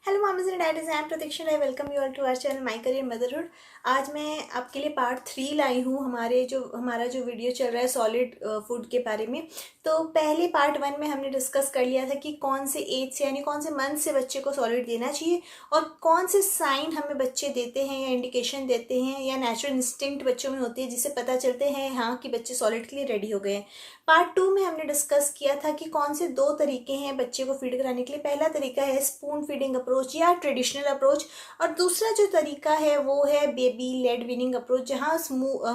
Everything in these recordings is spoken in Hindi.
Hello mommies and daddies, I am Pratiksha. I welcome you all to our channel my career motherhood. आज मैं आपके लिए पार्ट 3 लाई हूँ। हमारा जो वीडियो चल रहा है सॉलिड फूड के बारे में। तो पहले पार्ट 1 में हमने डिस्कस कर लिया था कि कौन से एज से यानी कौन से मंथ से बच्चे को सॉलिड देना चाहिए और कौन से साइन हमें बच्चे देते हैं या इंडिकेशन देते हैं या नेचुरल इंस्टिंक्ट बच्चों में होती है जिससे पता चलते हैं हाँ कि बच्चे सॉलिड के लिए रेडी हो गए हैं। पार्ट 2 में हमने डिस्कस किया था कि कौन से 2 तरीके हैं बच्चे को फीड कराने के लिए। पहला तरीका है स्पून फीडिंग अप्रोच या ट्रेडिशनल अप्रोच, और दूसरा जो तरीका है वो है बेबी लेड वीनिंग अप्रोच, जहाँ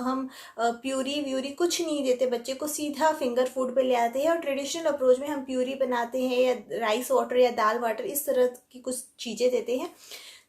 हम प्यूरी व्यूरी कुछ नहीं देते, बच्चे को सीधा फिंगर फूड पे ले आते हैं। और ट्रेडिशनल अप्रोच में हम प्यूरी बनाते हैं या राइस वाटर या दाल वाटर इस तरह की कुछ चीज़ें देते हैं।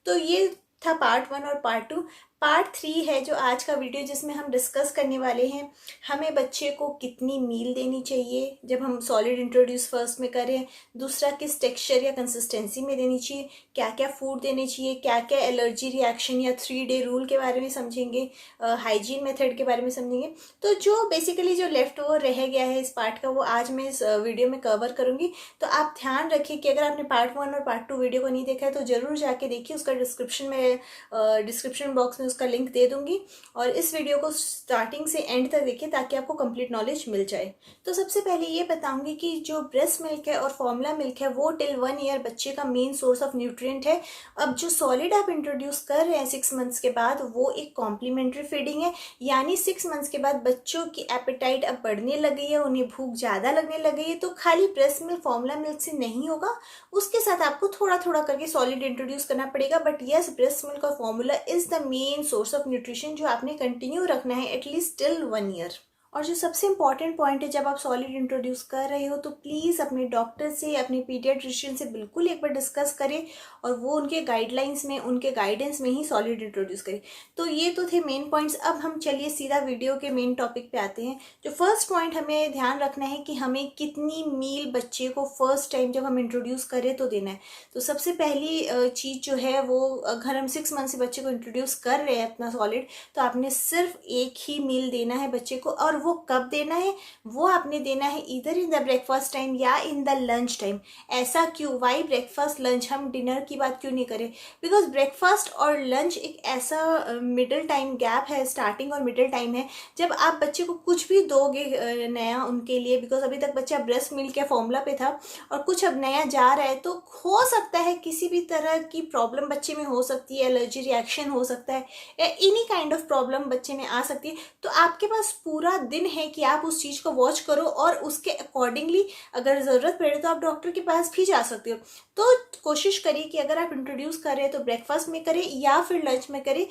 तो ये था पार्ट 1 और पार्ट 2। पार्ट 3 है जो आज का वीडियो, जिसमें हम डिस्कस करने वाले हैं हमें बच्चे को कितनी मील देनी चाहिए जब हम सॉलिड इंट्रोड्यूस फर्स्ट में करें, दूसरा किस टेक्सचर या कंसिस्टेंसी में देनी चाहिए, क्या क्या फूड देने चाहिए, क्या क्या एलर्जी रिएक्शन या 3 डे रूल के बारे में समझेंगे, हाइजीन मेथड के बारे में समझेंगे। तो जो बेसिकली जो लेफ्ट ओवर रह गया है इस पार्ट का वो आज मैं इस वीडियो में कवर करूँगी। तो आप ध्यान रखिए कि अगर आपने पार्ट 1 और पार्ट 2 वीडियो को नहीं देखा है तो ज़रूर जाके देखिए। उसका डिस्क्रिप्शन बॉक्स में उसका लिंक दे दूंगी, और इस वीडियो को स्टार्टिंग से एंड तक देखिए ताकि आपको कंप्लीट नॉलेज मिल जाए। तो सबसे पहले ये बताऊंगी कि जो ब्रेस्ट मिल्क है और फॉर्मूला मिल्क है वो टिल 1 ईयर बच्चे का मेन सोर्स ऑफ न्यूट्रिएंट है। अब जो सॉलिड आप इंट्रोड्यूस कर रहे हैं 6 मंथ्स के बाद वो एक कॉम्प्लीमेंट्री फीडिंग है, यानी 6 मंथ्स के बाद बच्चों की एपेटाइट अब बढ़ने लग गई है, उन्हें भूख ज़्यादा लगने लग गई है। तो खाली ब्रेस्ट मिल्क फॉर्मूला मिल्क से नहीं होगा, उसके साथ आपको थोड़ा थोड़ा करके सॉलिड इंट्रोड्यूस करना पड़ेगा। बट यस, ब्रेस्ट मिल्क और formula is the main source of nutrition जो आपने कंटिन्यू रखना है एटलीस्ट टिल 1 ईयर। और जो सबसे इंपॉर्टेंट पॉइंट है, जब आप सॉलिड इंट्रोड्यूस कर रहे हो तो प्लीज़ अपने डॉक्टर से, अपने पीडियाट्रिशियन से बिल्कुल एक बार डिस्कस करें और वो उनके गाइडलाइंस में, उनके गाइडेंस में ही सॉलिड इंट्रोड्यूस करें। तो ये तो थे मेन पॉइंट्स। अब हम चलिए सीधा वीडियो के मेन टॉपिक पे आते हैं। जो फर्स्ट पॉइंट हमें ध्यान रखना है कि हमें कितनी मील बच्चे को फर्स्ट टाइम जब हम इंट्रोड्यूस करें तो देना है। तो सबसे पहली चीज़ जो है वो, अगर हम 6 मंथ से बच्चे को इंट्रोड्यूस कर रहे हैं अपना सॉलिड, तो आपने सिर्फ एक ही मील देना है बच्चे को। और वो कब देना है? वो आपने देना है इधर इन द ब्रेकफास्ट टाइम या इन द लंच टाइम। ऐसा क्यों? Why breakfast lunch? हम डिनर की बात क्यों नहीं करें? बिकॉज ब्रेकफास्ट और लंच एक ऐसा मिडिल टाइम गैप है, स्टार्टिंग और मिडिल टाइम है, जब आप बच्चे को कुछ भी दोगे नया उनके लिए। बिकॉज अभी तक बच्चा ब्रेस्ट मिल्क या फॉर्मूला पे था और कुछ अब नया जा रहा है, तो हो सकता है किसी भी तरह की प्रॉब्लम बच्चे में हो सकती है, एलर्जी रिएक्शन हो सकता है या एनी काइंड ऑफ प्रॉब्लम बच्चे में आ सकती है। तो आपके पास पूरा दिन है कि आप उस चीज़ को वॉच करो और उसके अकॉर्डिंगली अगर ज़रूरत पड़े तो आप डॉक्टर के पास भी जा सकते हो। तो कोशिश करिए कि अगर आप इंट्रोड्यूस करें तो ब्रेकफास्ट में करें या फिर लंच में करें।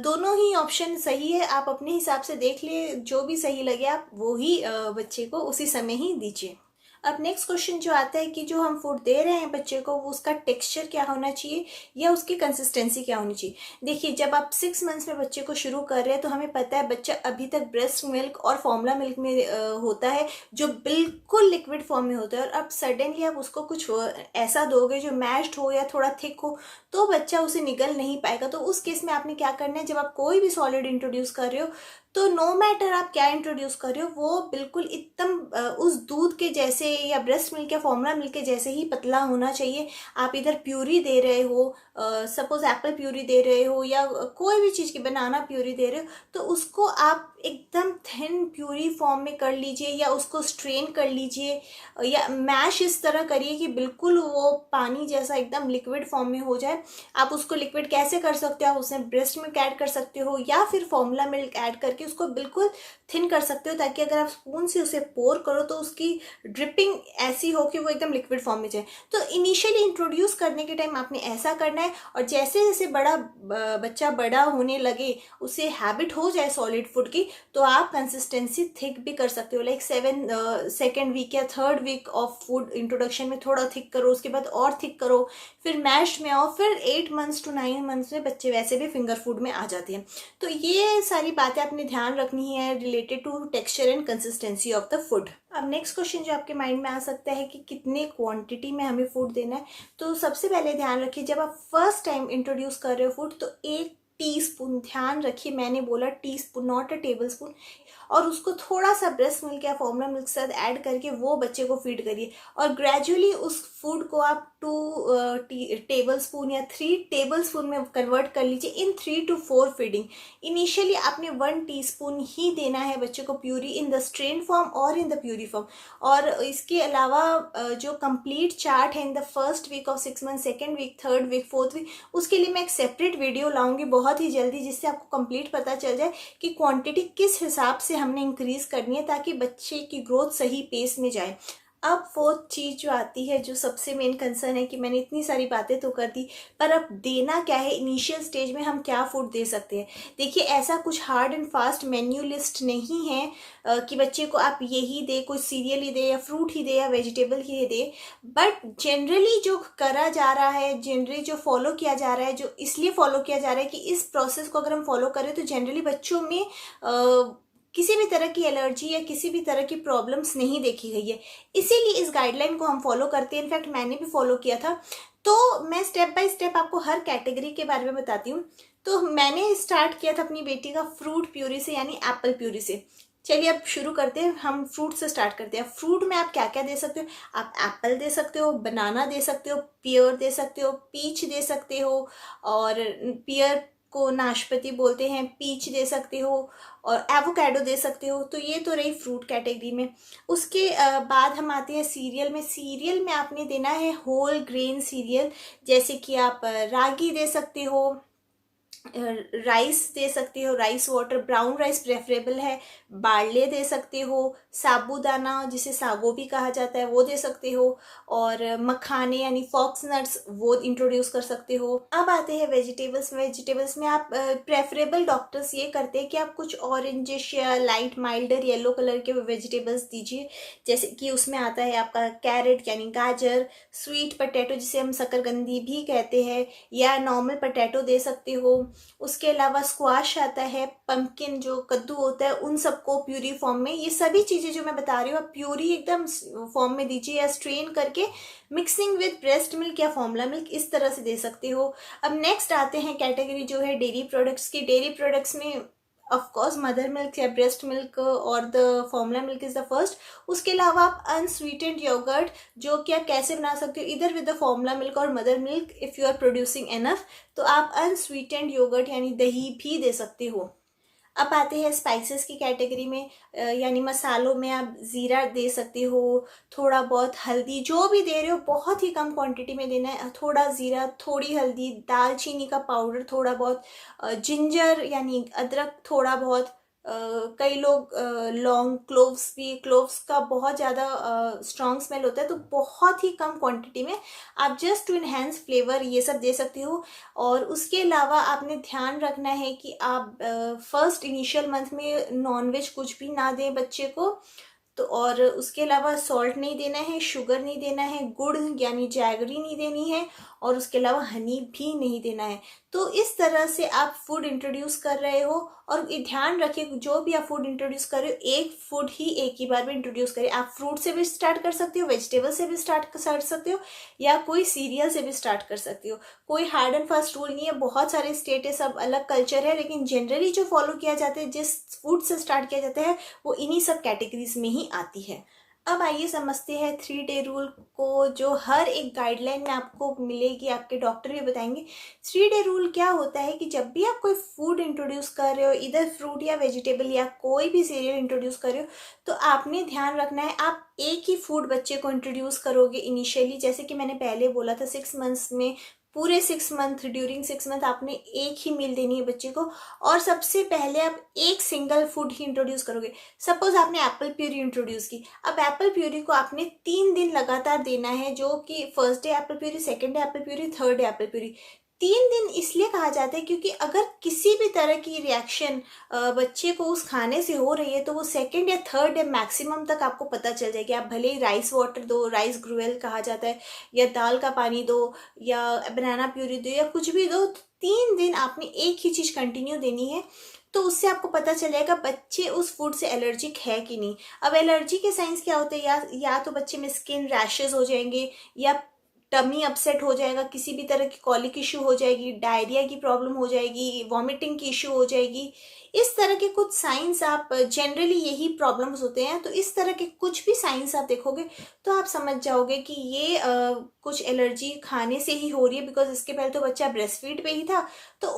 दोनों ही ऑप्शन सही है, आप अपने हिसाब से देख लिए, जो भी सही लगे आप वो ही बच्चे को उसी समय ही दीजिए। अब नेक्स्ट क्वेश्चन जो आता है कि जो हम फूड दे रहे हैं बच्चे को वो उसका टेक्सचर क्या होना चाहिए या उसकी कंसिस्टेंसी क्या होनी चाहिए। देखिए, जब आप 6 मंथ्स में बच्चे को शुरू कर रहे हैं तो हमें पता है बच्चा अभी तक ब्रेस्ट मिल्क और फॉर्मूला मिल्क में होता है जो बिल्कुल लिक्विड फॉर्म में होता है। और अब सडनली आप उसको कुछ ऐसा दोगे जो मैश्ड हो या थोड़ा थिक हो तो बच्चा उसे निगल नहीं पाएगा। तो उस केस में आपने क्या करना है, जब आप कोई भी सॉलिड इंट्रोड्यूस कर रहे हो तो नो मैटर आप क्या इंट्रोड्यूस कर रहे हो वो बिल्कुल एकदम उस दूध के जैसे या ब्रेस्ट मिल्क या फॉर्मूला मिल्क के जैसे ही पतला होना चाहिए। आप इधर प्यूरी दे रहे हो, सपोज एप्पल प्यूरी दे रहे हो या कोई भी चीज़ की बनाना प्यूरी दे रहे हो, तो उसको आप एकदम थिन प्यूरी फॉर्म में कर लीजिए या उसको स्ट्रेन कर लीजिए या मैश इस तरह करिए कि बिल्कुल वो पानी जैसा एकदम लिक्विड फॉर्म में हो जाए। आप उसको लिक्विड कैसे कर सकते हो? आप उसमें ब्रेस्ट मिल्क ऐड कर सकते हो या फिर फॉर्मूला मिल्क ऐड करके उसको बिल्कुल थिन कर सकते हो, ताकि अगर आप स्पून से उसे पोर करो तो उसकी ड्रिपिंग ऐसी हो कि वो एकदम लिक्विड फॉर्म में जाए। तो इनिशियली इंट्रोड्यूस करने के टाइम आपने ऐसा करना है, और जैसे जैसे बच्चा बड़ा होने लगे, उसे हैबिट हो जाए सॉलिड फूड की, तो आप कंसिस्टेंसी थिक भी कर सकते हो। लाइक 2nd वीक या 3rd week of food introduction में थोड़ा थिक करो, उसके बाद और थिक करो, फिर मैश्ड में आओ, फिर 8 मंथ्स to 9 मंथ्स में बच्चे वैसे भी फिंगर फूड में आ जाते हैं। तो ये सारी बातें आपने ध्यान रखनी है related to texture and consistency of the food. अब नेक्स्ट क्वेश्चन जो आपके माइंड में आ सकता है कि कितने क्वांटिटी में हमें फूड देना है। तो सबसे पहले ध्यान रखिए, जब आप फर्स्ट टाइम इंट्रोड्यूस कर रहे हो फूड तो 1 टीस्पून, ध्यान रखिए मैंने बोला teaspoon, not a table spoon, और उसको थोड़ा सा ब्रेस्ट मिल्क या फॉर्मूला मिल्क के साथ ऐड करके वो बच्चे को फीड करिए। और ग्रेजुअली उस फूड को आप 2 टेबल स्पून या 3 टेबल स्पून में कन्वर्ट कर लीजिए इन 3 to 4 फीडिंग। इनिशियली आपने 1 टीस्पून ही देना है बच्चे को puree, in the strain form और इन द प्यूरी फॉर्म। और इसके अलावा जो कंप्लीट चार्ट है in the first week of 6 month, second week, third week, fourth week, उसके लिए मैं एक सेपरेट वीडियो लाऊंगी बहुत ही जल्दी, जिससे आपको कंप्लीट पता चल जाए कि क्वांटिटी किस हिसाब से हमने इंक्रीज करनी है ताकि बच्चे की ग्रोथ सही पेस में जाए। अब फोर्थ चीज जो आती है, जो सबसे मेन कंसर्न है कि मैंने इतनी सारी बातें तो कर दी, पर अब देना क्या है, इनिशियल स्टेज में हम क्या फूड दे सकते हैं। देखिए ऐसा कुछ hard and fast menu list नहीं है कि बच्चे को आप यही दे, कोई सीरियल ही दे या फ्रूट ही दे या vegetable he they. But generally जो करा जा रहा है, जनरली जो फॉलो किया जा रहा है, जो इसलिए फॉलो किया जा रहा है कि इस प्रोसेस को अगर हम फॉलो करें तो जनरली बच्चों में किसी भी तरह की एलर्जी या किसी भी तरह की प्रॉब्लम्स नहीं देखी गई है। इसीलिए इस गाइडलाइन को हम फॉलो करते हैं। इनफैक्ट मैंने भी फॉलो किया था। तो मैं स्टेप बाय स्टेप आपको हर कैटेगरी के बारे में बताती हूँ। तो मैंने स्टार्ट किया था अपनी बेटी का फ्रूट प्यूरी से, यानी एप्पल प्यूरी से। चलिए अब शुरू करते हैं, हम फ्रूट से स्टार्ट करते हैं। फ्रूट में आप क्या क्या दे सकते हो, आप एप्पल दे सकते हो, बनाना दे सकते हो, पियर दे सकते हो, पीच दे सकते हो, और पियर को नाशपाती बोलते हैं, पीच दे सकते हो, और एवोकाडो दे सकते हो। तो ये तो रही फ्रूट कैटेगरी में। उसके बाद हम आते हैं सीरियल में। सीरियल में आपने देना है होल ग्रेन सीरियल, जैसे कि आप रागी दे सकते हो, राइस दे सकते हो, rice water, brown rice preferable है, बार्ले दे सकते हो, साबूदाना जिसे सागो भी कहा जाता है वो दे सकते हो, और मखाने यानी फॉक्स नट्स वो इंट्रोड्यूस कर सकते हो। अब आते हैं वेजिटेबल्स में। वेजिटेबल्स में आप प्रेफरेबल डॉक्टर्स ये करते हैं कि आप कुछ ऑरेंजिश या लाइट माइल्डर येलो कलर के वेजिटेबल्स दीजिए, जैसे कि उसमें आता है आपका कैरेट यानी गाजर, स्वीट पटेटो जिसे हम शकरकंदी भी कहते हैं, या नॉर्मल पटेटो दे सकते हो। उसके अलावा स्क्वाश आता है, पंपकिन जो कद्दू होता है, उन सबको प्यूरी फॉर्म में, ये सभी चीजें जो मैं बता रही हूँ आप प्यूरी एकदम फॉर्म में दीजिए, या स्ट्रेन करके मिक्सिंग विद ब्रेस्ट मिल्क या फॉर्मूला मिल्क इस तरह से दे सकते हो। अब नेक्स्ट आते हैं कैटेगरी जो है डेयरी प्रोडक्ट्स की। डेयरी प्रोडक्ट्स में ऑफ कोर्स मदर मिल्क या ब्रेस्ट मिल्क और the formula milk is the first. उसके अलावा आप अनस्वीटेंड योगर्ट, जो कि आप कैसे बना सकते हो, इधर विद द फॉर्मूला मिल्क और mother milk if you are producing enough, तो आप अनस्वीटेंड योगर्ट यानी दही भी दे सकते हो। अब आते हैं स्पाइसेस की कैटेगरी में, यानी मसालों में आप ज़ीरा दे सकते हो, थोड़ा बहुत हल्दी, जो भी दे रहे हो बहुत ही कम क्वांटिटी में देना है, थोड़ा ज़ीरा, थोड़ी हल्दी, दालचीनी का पाउडर थोड़ा बहुत, जिंजर यानी अदरक थोड़ा बहुत, कई लोग लौंग, क्लोव्स भी, क्लोव्स का बहुत ज़्यादा स्ट्रॉन्ग स्मेल होता है, तो बहुत ही कम क्वांटिटी में आप जस्ट टू इन्हेंस फ्लेवर ये सब दे सकते हो। और उसके अलावा आपने ध्यान रखना है कि आप फर्स्ट इनिशियल मंथ में नॉनवेज कुछ भी ना दें बच्चे को। तो और उसके अलावा सॉल्ट नहीं देना है, शुगर नहीं देना है, गुड़ यानी जैगरी नहीं देनी है, और उसके अलावा हनी भी नहीं देना है। तो इस तरह से आप फूड इंट्रोड्यूस कर रहे हो। और ये ध्यान रखिए जो भी आप फूड इंट्रोड्यूस कर रहे हो, एक फूड ही एक ही बार में इंट्रोड्यूस करें। आप फ्रूट से भी स्टार्ट कर सकते हो, वेजिटेबल से भी स्टार्ट कर सकते हो, या कोई सीरियल से भी स्टार्ट कर सकते हो। कोई हार्ड एंड फास्ट रूल नहीं है, बहुत सारे स्टेट है, सब अलग कल्चर है, लेकिन जनरली जो फॉलो किया जाता है, जिस फूड से स्टार्ट किया जाता है, वो इन्हीं सब कैटेगरीज में ही आती है। अब आइए समझते हैं 3 डे रूल को, जो हर एक गाइडलाइन में आपको मिलेगी, आपके डॉक्टर भी बताएंगे। 3 डे रूल क्या होता है कि जब भी आप कोई फूड इंट्रोड्यूस कर रहे हो, इधर फ्रूट या वेजिटेबल या कोई भी सीरियल इंट्रोड्यूस कर रहे हो, तो आपने ध्यान रखना है आप एक ही फूड बच्चे को इंट्रोड्यूस करोगे इनिशियली। जैसे कि मैंने पहले बोला था 6 मंथ्स में, पूरे 6 मंथ, ड्यूरिंग 6 मंथ आपने एक ही मील देनी है बच्चे को, और सबसे पहले आप एक सिंगल फूड ही इंट्रोड्यूस करोगे। सपोज आपने एप्पल प्यूरी इंट्रोड्यूस की, अब एप्पल प्यूरी को आपने 3 दिन लगातार देना है, जो कि first day Apple puree, second day Apple puree, third day Apple puree. 3 दिन इसलिए कहा जाता है क्योंकि अगर किसी भी तरह की रिएक्शन बच्चे को उस खाने से हो रही है, तो वो सेकेंड या थर्ड डे मैक्सिमम तक आपको पता चल जाएगी। आप भले ही राइस वाटर दो, राइस ग्रुएल कहा जाता है, या दाल का पानी दो, या बनाना प्यूरी दो, या कुछ भी दो, 3 दिन आपने एक ही चीज़ कंटिन्यू देनी है। तो उससे आपको पता चलेगा बच्चे उस फूड से एलर्जिक है कि नहीं। अब एलर्जी के साइंस क्या होते हैं, या तो बच्चे में स्किन रैशेज हो जाएंगे, या टमी अपसेट हो जाएगा, किसी भी तरह की कॉलिक इशू हो जाएगी, डायरिया की प्रॉब्लम हो जाएगी, वॉमिटिंग की इशू हो जाएगी। इस तरह के कुछ साइंस आप जनरली यही प्रॉब्लम्स होते हैं, तो इस तरह के कुछ भी साइंस आप देखोगे तो आप समझ जाओगे कि ये कुछ एलर्जी खाने से ही हो रही है। बिकॉज इसके पहले तो बच्चा ब्रेस्ट फीड पे ही था, तो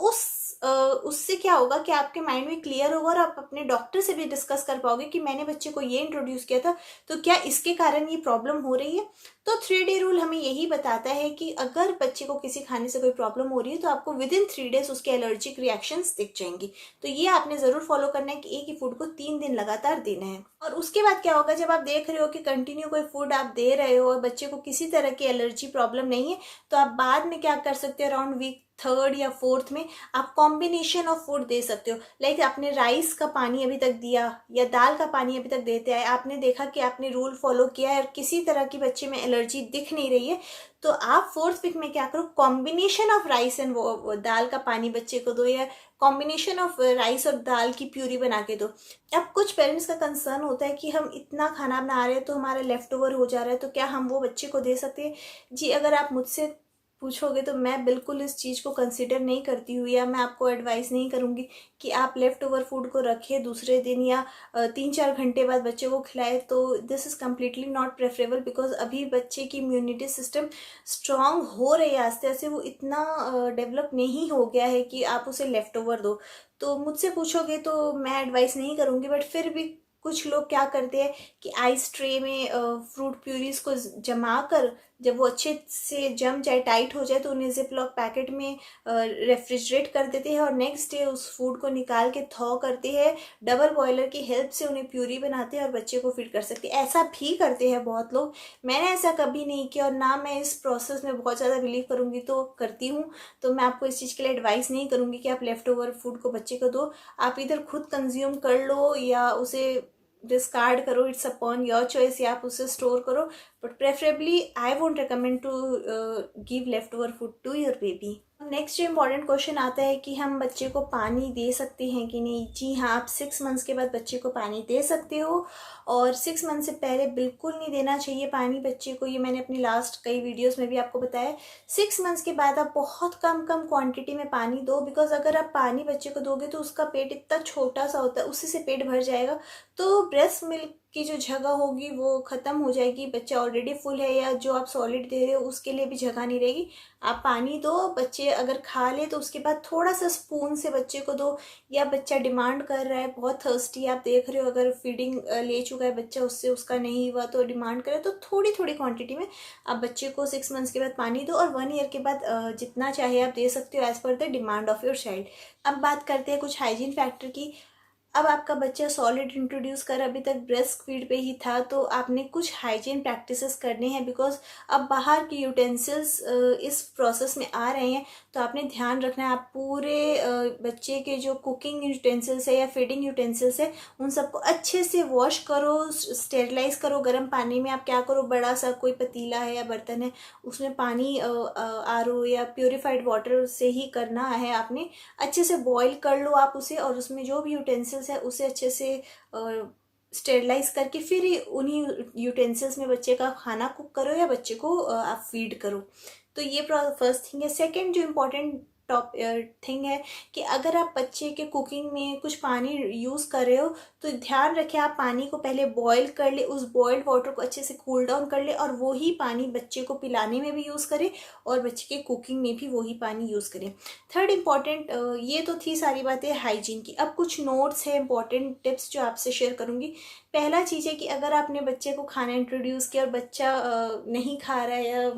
उससे क्या होगा कि आपके माइंड में क्लियर होगा और आप अपने डॉक्टर से भी डिस्कस कर पाओगे कि मैंने बच्चे को ये इंट्रोड्यूस किया था, तो क्या इसके कारण ये प्रॉब्लम हो रही है। तो 3 डे रूल हमें यही बताता है कि अगर बच्चे को किसी खाने से कोई प्रॉब्लम हो रही है तो आपको विद इन 3 डेज उसके एलर्जिक रिएक्शंस दिख जाएंगी। तो ये आपने ज़रूर फॉलो करना है कि एक ही फूड को 3 दिन लगातार देना है। और उसके बाद क्या होगा, जब आप देख रहे हो कि कंटिन्यू कोई फूड आप दे रहे हो और बच्चे को किसी तरह की एलर्जी प्रॉब्लम नहीं है, तो आप बाद में क्या कर सकते हो, अराउंड वीक 3rd या 4th में आप कॉम्बिनेशन ऑफ फूड दे सकते हो। लाइक आपने राइस का पानी अभी तक दिया या दाल का पानी अभी तक देते आए, आपने देखा कि आपने रूल फॉलो किया है और किसी तरह की बच्चे में एलर्जी दिख नहीं रही है, तो आप 4th वीक में क्या करो, कॉम्बिनेशन ऑफ राइस एंड दाल का पानी बच्चे को दो, या कॉम्बिनेशन ऑफ राइस और दाल की प्यूरी बना के दो। अब कुछ पेरेंट्स का कंसर्न होता है कि हम इतना खाना बना रहे हैं तो हमारा लेफ्ट ओवर हो जा रहा है, तो क्या हम वो बच्चे को दे सकते हैं। जी, अगर आप मुझसे पूछोगे तो मैं बिल्कुल इस चीज़ को कंसिडर नहीं करती हूँ, या मैं आपको एडवाइस नहीं करूँगी कि आप लेफ़्ट ओवर फूड को रखें दूसरे दिन या 3-4 घंटे बाद बच्चे को खिलाएं। तो this is completely not preferable, because अभी बच्चे की इम्यूनिटी सिस्टम स्ट्रांग हो रही है आस्ते आस्ते, वो इतना डेवलप नहीं हो गया है कि आप उसे लेफ़्ट ओवर दो। तो मुझसे पूछोगे तो मैं एडवाइस नहीं करूँगी, बट फिर भी कुछ लोग क्या करते हैं कि आइस ट्रे में फ्रूट प्यूरीज को जमा कर, जब वो अच्छे से जम जाए, टाइट हो जाए, तो उन्हें जिपलॉक पैकेट में रेफ्रिजरेट कर देते हैं और नेक्स्ट डे उस फूड को निकाल के थॉ करते हैं, डबल बॉयलर की हेल्प से उन्हें प्यूरी बनाते हैं और बच्चे को फीड कर सकते हैं। ऐसा भी करते हैं बहुत लोग। मैंने ऐसा कभी नहीं किया और ना मैं इस प्रोसेस में बहुत ज़्यादा बिलीव करूँगी तो करती हूँ। तो मैं आपको इस चीज़ के लिए एडवाइस नहीं करूँगी कि आप लेफ़्ट ओवर फूड को बच्चे को दो। आप इधर खुद कंज्यूम कर लो या उसे डिस्कार्ड करो, इट्स अपॉन योर चॉइस, या आप उसे स्टोर करो, but preferably I won't recommend to give left over food to your baby. Next जो इम्पॉर्टेंट क्वेश्चन आता है कि हम बच्चे को पानी दे सकते हैं कि नहीं। जी हाँ, आप 6 मंथ्स के बाद बच्चे को पानी दे सकते हो और 6 मंथ से पहले बिल्कुल नहीं देना चाहिए पानी बच्चे को। ये मैंने अपनी लास्ट कई वीडियोस में भी आपको बताया। 6 मंथ्स के बाद आप बहुत कम क्वांटिटी में पानी दो, बिकॉज अगर आप पानी बच्चे को दोगे तो उसका पेट इतना छोटा सा होता है, उसी से पेट भर जाएगा, तो ब्रेस्ट मिल्क की जो जगह होगी वो ख़त्म हो जाएगी। बच्चा ऑलरेडी फुल है या जो आप सॉलिड दे रहे हो उसके लिए भी जगह नहीं रहेगी। आप पानी दो, बच्चे अगर खा ले तो उसके बाद थोड़ा सा स्पून से बच्चे को दो, या बच्चा डिमांड कर रहा है, बहुत थर्स्टी, आप देख रहे हो अगर फीडिंग ले चुका है बच्चा, उससे उसका नहीं हुआ तो डिमांड करे, तो थोड़ी थोड़ी क्वांटिटी में आप बच्चे को 6 मंथ्स के बाद पानी दो और 1 ईयर के बाद जितना चाहे आप दे सकते हो as per the demand of your child. अब बात करते हैं कुछ हाइजीन फैक्टर की। अब आपका बच्चा सॉलिड इंट्रोड्यूस कर अभी तक ब्रेस्ट फीड पे ही था, तो आपने कुछ हाइजीन प्रैक्टिसेस करने हैं, बिकॉज अब बाहर के यूटेंसिल्स इस प्रोसेस में आ रहे हैं, तो आपने ध्यान रखना है। आप पूरे बच्चे के जो कुकिंग यूटेंसिल्स है या फीडिंग यूटेंसिल्स है उन सबको अच्छे से वॉश करो, स्टेरिलाइज करो। गर्म पानी में आप क्या करो, बड़ा सा कोई पतीला है या बर्तन है, उसमें पानी आरओ या प्योरीफाइड वाटर से ही करना है। आपने अच्छे से बॉईल कर लो आप उसे, और उसमें जो भी यूटेंसिल्स है उसे अच्छे से स्टेरिलाइज करके फिर उन्हीं यूटेंसिल्स में बच्चे का खाना कुक करो या बच्चे को आप फीड करो। तो ये फर्स्ट थिंग है। सेकंड जो इम्पोर्टेंट टॉप थिंग है कि अगर आप बच्चे के कुकिंग में कुछ पानी यूज़ कर रहे हो तो ध्यान रखें आप पानी को पहले बॉईल कर ले, उस बॉइल्ड वाटर को अच्छे से कूल डाउन कर ले और वही पानी बच्चे को पिलाने में भी यूज़ करें और बच्चे के कुकिंग में भी वही पानी यूज़ करें। थर्ड इम्पॉर्टेंट, ये तो थी सारी बातें हाइजीन की। अब कुछ नोट्स है, इंपॉर्टेंट टिप्स जो आपसे शेयर करूँगी। पहला चीज़ है कि अगर आपने बच्चे को खाना इंट्रोड्यूस किया और बच्चा नहीं खा रहा है या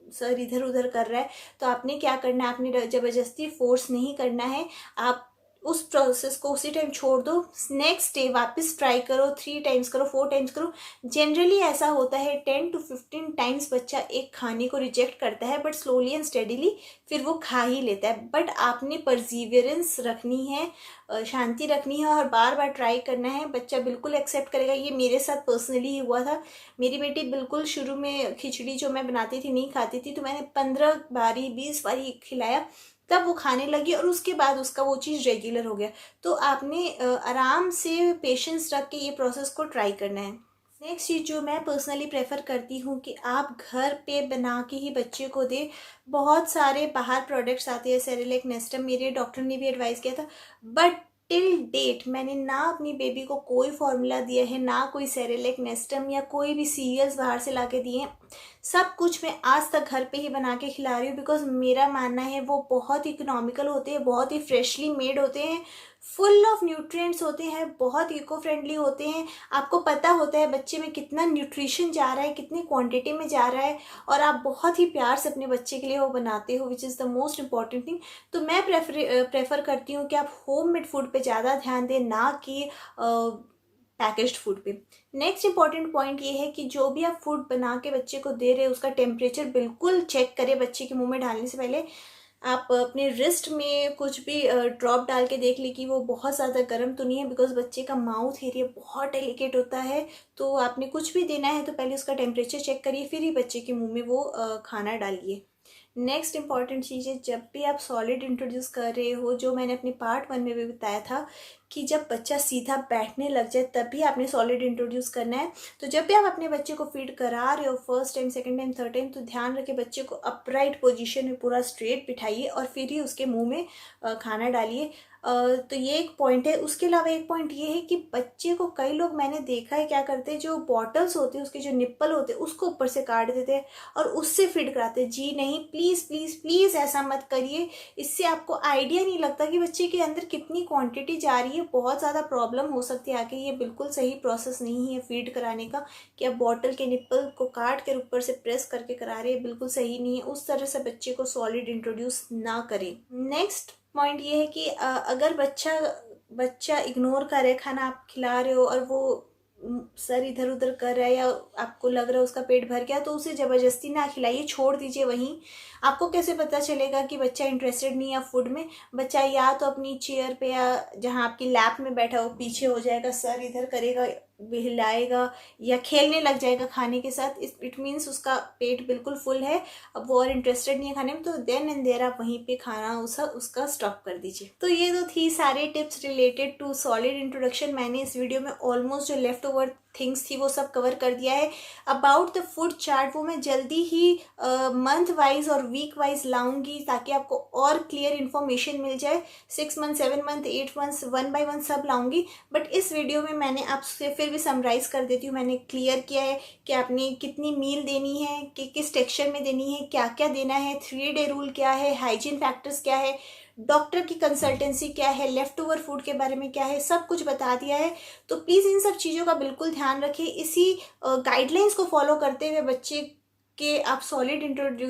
सर इधर उधर कर रहा है, तो आपने क्या करना है, आपने ज़बरदस्ती फोर्स नहीं करना है। आप उस प्रोसेस को उसी टाइम छोड़ दो, नेक्स्ट डे वापस ट्राई करो, 3 टाइम्स करो, 4 टाइम्स करो। जनरली ऐसा होता है 10 to 15 टाइम्स बच्चा एक खाने को रिजेक्ट करता है, बट स्लोली एंड स्टेडीली फिर वो खा ही लेता है। बट आपने परजीवियरेंस रखनी है, शांति रखनी है और बार बार ट्राई करना है। बच्चा बिल्कुल एक्सेप्ट करेगा। ये मेरे साथ पर्सनली ही हुआ था। मेरी बेटी बिल्कुल शुरू में खिचड़ी जो मैं बनाती थी नहीं खाती थी, तो मैंने 15 बारी 20 बारी खिलाया, तब वो खाने लगी और उसके बाद उसका वो चीज़ रेगुलर हो गया। तो आपने आराम से पेशेंस रख के ये प्रोसेस को ट्राई करना है। नेक्स्ट चीज़ जो मैं पर्सनली प्रेफर करती हूँ कि आप घर पे बना के ही बच्चे को दे। बहुत सारे बाहर प्रोडक्ट्स आते हैं, सेरेलैक, नेस्टम, मेरे डॉक्टर ने भी एडवाइस किया था, बट टिल डेट मैंने ना अपनी बेबी को कोई फॉर्मूला दिया है, ना कोई सेरेलैक, नेस्टम या कोई भी सीरियल्स बाहर से ला के दिए हैं। सब कुछ मैं आज तक घर पे ही बना के खिला रही हूँ, बिकॉज मेरा मानना है वो बहुत इकोनॉमिकल होते हैं, बहुत ही फ्रेशली मेड होते हैं, फुल ऑफ न्यूट्रिएंट्स होते हैं, बहुत इको फ्रेंडली होते हैं। आपको पता होता है बच्चे में कितना न्यूट्रिशन जा रहा है, कितनी क्वांटिटी में जा रहा है, और आप बहुत ही प्यार से अपने बच्चे के लिए वो बनाते हो, which is the most important thing. तो मैं प्रेफर करती हूँ कि आप होममेड फूड पे ज़्यादा ध्यान दें, ना कि पैकेज्ड फूड पे। नेक्स्ट इंपॉर्टेंट पॉइंट ये है कि जो भी आप फूड बना के बच्चे को दे रहे हो उसका टेम्परेचर बिल्कुल चेक करें बच्चे के मुंह में डालने से पहले। आप अपने रिस्ट में कुछ भी ड्रॉप डाल के देख ली कि वो बहुत ज़्यादा गर्म तो नहीं है, बिकॉज बच्चे का माउथ एरिया बहुत डेलिकेट होता है। तो आपने कुछ भी देना है तो पहले उसका टेम्परेचर चेक करिए, फिर ही बच्चे के मुंह में वो खाना डालिए। नेक्स्ट इंपॉर्टेंट चीज़ है, जब भी आप सॉलिड इंट्रोड्यूस कर रहे हो, जो मैंने अपने पार्ट 1 में भी बताया था कि जब बच्चा सीधा बैठने लग जाए तभी आपने सॉलिड इंट्रोड्यूस करना है। तो जब भी आप अपने बच्चे को फीड करा रहे हो, first time, second time, third time, तो ध्यान रखें बच्चे को अपराइट पोजीशन में पूरा स्ट्रेट बिठाइए और फिर ही उसके मुंह में खाना डालिए। तो ये एक पॉइंट है। उसके अलावा एक पॉइंट ये है कि बच्चे को, कई लोग मैंने देखा है क्या करते हैं, जो बॉटल्स होते हैं उसके जो निप्पल होते हैं उसको ऊपर से काट देते हैं और उससे फीड कराते हैं। जी नहीं, प्लीज़ प्लीज़ प्लीज़ ऐसा मत करिए। इससे आपको आइडिया नहीं लगता कि बच्चे के अंदर कितनी क्वांटिटी जा रही है, बहुत ज़्यादा प्रॉब्लम हो सकती है आगे। ये बिल्कुल सही प्रोसेस नहीं है फीड कराने का कि आप बॉटल के निप्पल को काट कर ऊपर से प्रेस करके करा रहे हैं, बिल्कुल सही नहीं है। उस तरह से बच्चे को सॉलिड इंट्रोड्यूस ना करें। नेक्स्ट पॉइंट ये है कि अगर बच्चा इग्नोर कर रहा है, खाना आप खिला रहे हो और वो सर इधर उधर कर रहा है या आपको लग रहा है उसका पेट भर गया, तो उसे ज़बरदस्ती ना खिलाइए, छोड़ दीजिए वहीं। आपको कैसे पता चलेगा कि बच्चा इंटरेस्टेड नहीं है फूड में? बच्चा या तो अपनी चेयर पे या जहाँ आपकी लैप में बैठा हो पीछे हो जाएगा, सर इधर करेगा, हिलाएगा या खेलने लग जाएगा खाने के साथ। इट मीन्स उसका पेट बिल्कुल फुल है, अब वो और इंटरेस्टेड नहीं है खाने में, तो देन एंड देयर आप वहीं पे खाना उसका स्टॉप कर दीजिए। तो ये तो थी सारे tips related to solid introduction. मैंने इस वीडियो में ऑलमोस्ट जो लेफ्ट ओवर थिंग्स थी वो सब कवर कर दिया है। अबाउट द फूड चार्ट वो मैं जल्दी ही मंथ वाइज और वीक वाइज लाऊंगी ताकि आपको और क्लियर इन्फॉर्मेशन मिल जाए। 6 मंथ, 7 मंथ, 8 मंथ, 1 बाय 1 सब लाऊंगी। बट इस वीडियो में मैंने आपसे फिर भी समराइज कर देती हूँ। मैंने क्लियर किया है कि आपने कितनी मील देनी है, कि किस टेक्सचर में देनी है, क्या क्या देना है, 3 डे रूल क्या है, हाइजीन फैक्टर्स क्या है, डॉक्टर की कंसल्टेंसी क्या है, लेफ्ट ओवर फूड के बारे में क्या है, सब कुछ बता दिया है। तो प्लीज़ इन सब चीज़ों का बिल्कुल ध्यान रखें। इसी गाइडलाइंस को फॉलो करते हुए बच्चे के आप सॉलिड इंट्रोड्यू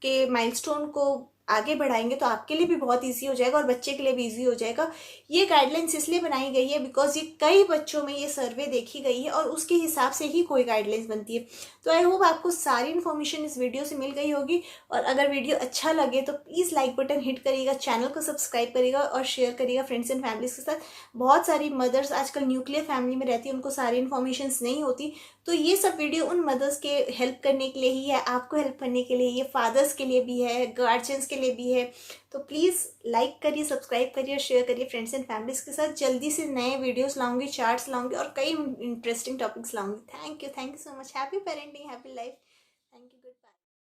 के माइलस्टोन को आगे बढ़ाएंगे तो आपके लिए भी बहुत इजी हो जाएगा और बच्चे के लिए भी इजी हो जाएगा। ये गाइडलाइंस इसलिए बनाई गई है बिकॉज ये कई बच्चों में ये सर्वे देखी गई है और उसके हिसाब से ही कोई गाइडलाइंस बनती है। तो आई होप आपको सारी इन्फॉर्मेशन इस वीडियो से मिल गई होगी। और अगर वीडियो अच्छा लगे तो प्लीज़ लाइक बटन हिट करिएगा, चैनल को सब्सक्राइब करिएगा और शेयर करिएगा फ्रेंड्स एंड फैमिलीज के साथ। बहुत सारी मदर्स आजकल न्यूक्लियर फैमिली में रहती है, उनको सारी इन्फॉर्मेशन नहीं होती। तो ये सब वीडियो उन मदर्स के हेल्प करने के लिए ही है, आपको हेल्प करने के लिए, ये फादर्स के लिए भी है, गार्जियंस के लिए भी है। तो प्लीज़ लाइक करिए, सब्सक्राइब करिए, शेयर करिए फ्रेंड्स एंड फैमिलीज के साथ। जल्दी से नए वीडियोस लाऊंगी, चार्ट्स लाऊंगी और कई इंटरेस्टिंग टॉपिक्स लाऊंगी। Thank you so much. Happy parenting, happy life.